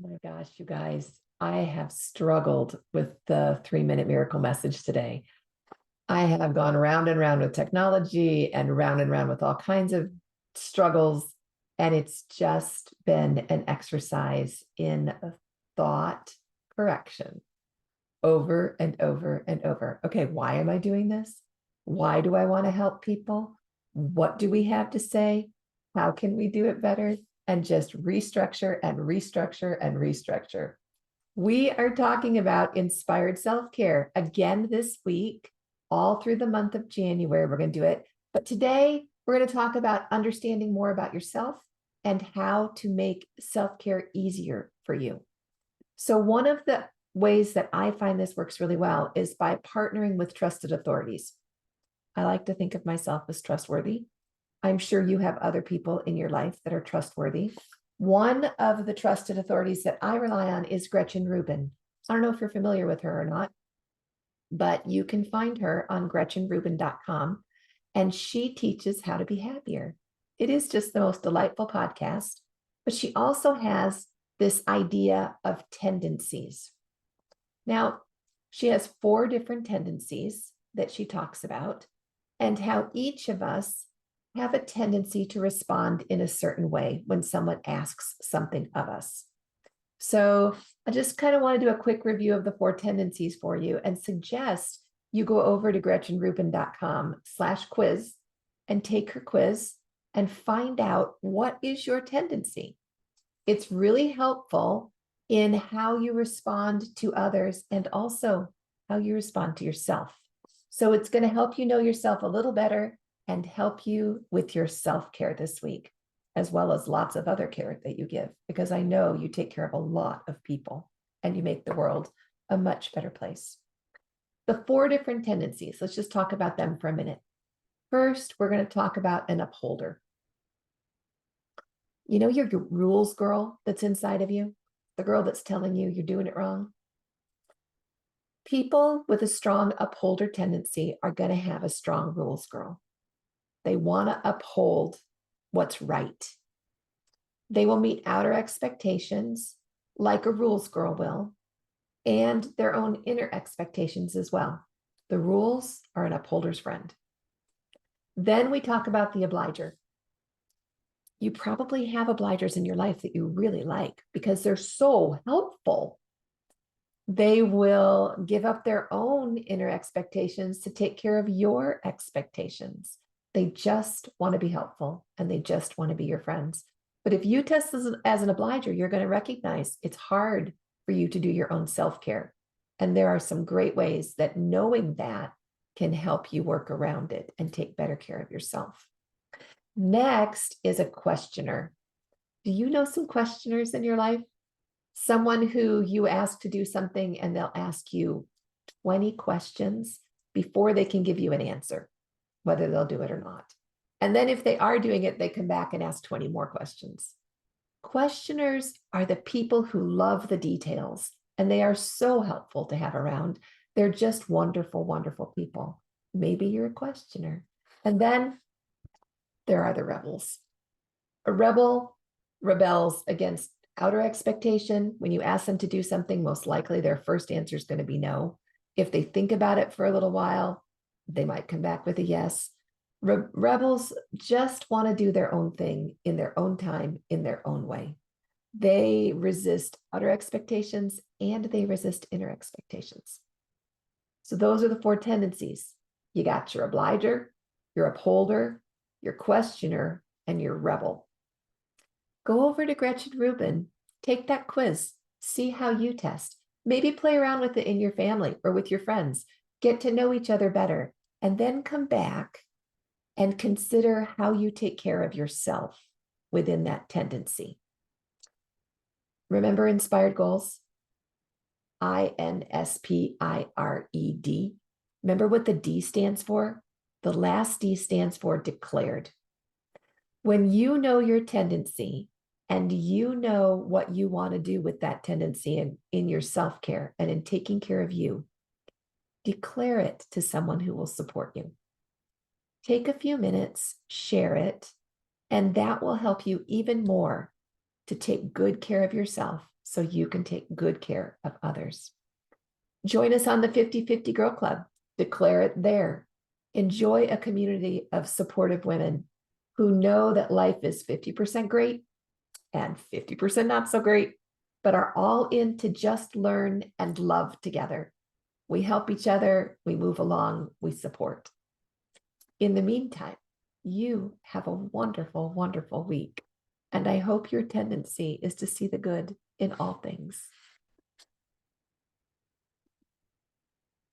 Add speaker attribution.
Speaker 1: Oh my gosh, you guys, I have struggled with the 3 minute miracle message today. I have gone round and round with technology and round with all kinds of struggles. And it's just been an exercise in thought correction over and over and over. Okay, why am I doing this? Why do I want to help people? What do we have to say? How can we do it better? And just restructure and restructure and restructure. We are talking about inspired self-care again this week, all through the month of January. We're going to do it. But today, we're going to talk about understanding more about yourself and how to make self-care easier for you. So, one of the ways that I find this works really well is by partnering with trusted authorities. I like to think of myself as trustworthy. I'm sure you have other people in your life that are trustworthy. One of the trusted authorities that I rely on is Gretchen Rubin. I don't know if you're familiar with her or not, but you can find her on gretchenrubin.com, and she teaches how to be happier. It is just the most delightful podcast, but she also has this idea of tendencies. Now, she has 4 different tendencies that she talks about, and how each of us have a tendency to respond in a certain way when someone asks something of us. So I just kind of want to do a quick review of the 4 tendencies for you and suggest you go over to gretchenrubin.com/quiz and take her quiz and find out what is your tendency. It's really helpful in how you respond to others and also how you respond to yourself. So it's going to help you know yourself a little better and help you with your self-care this week, as well as lots of other care that you give, because I know you take care of a lot of people and you make the world a much better place. The 4 different tendencies, let's just talk about them for a minute. First, we're going to talk about an upholder. You know your rules girl that's inside of you, the girl that's telling you you're doing it wrong? People with a strong upholder tendency are going to have a strong rules girl. They want to uphold what's right. They will meet outer expectations like a rules girl will, and their own inner expectations as well. The rules are an upholder's friend. Then we talk about the obliger. You probably have obligers in your life that you really like because they're so helpful. They will give up their own inner expectations to take care of your expectations. They just want to be helpful and they just want to be your friends. But if you test as an obliger, you're going to recognize it's hard for you to do your own self-care. And there are some great ways that knowing that can help you work around it and take better care of yourself. Next is a questioner. Do you know some questioners in your life? Someone who you ask to do something and they'll ask you 20 questions before they can give you an answer, whether they'll do it or not. And then if they are doing it, they come back and ask 20 more questions. Questioners are the people who love the details, and they are so helpful to have around. They're just wonderful, wonderful people. Maybe you're a questioner. And then there are the rebels. A rebel rebels against outer expectation. When you ask them to do something, most likely their first answer is going to be no. If they think about it for a little while, they might come back with a yes. Rebels just want to do their own thing in their own time, in their own way. They resist outer expectations and they resist inner expectations. So those are the 4 tendencies. You got your obliger, your upholder, your questioner, and your rebel. Go over to Gretchen Rubin, take that quiz, see how you test. Maybe play around with it in your family or with your friends. Get to know each other better, and then come back and consider how you take care of yourself within that tendency. Remember inspired goals? I.N.S.P.I.R.E.D. Remember what the D stands for? The last D stands for declared. When you know your tendency and you know what you want to do with that tendency in your self-care and in taking care of you, declare it to someone who will support you. Take a few minutes, share it, and that will help you even more to take good care of yourself so you can take good care of others. Join us on the 50/50 Girl Club. Declare it there. Enjoy a community of supportive women who know that life is 50% great and 50% not so great, but are all in to just learn and love together. We help each other, we move along, we support. In the meantime, you have a wonderful, wonderful week. And I hope your tendency is to see the good in all things.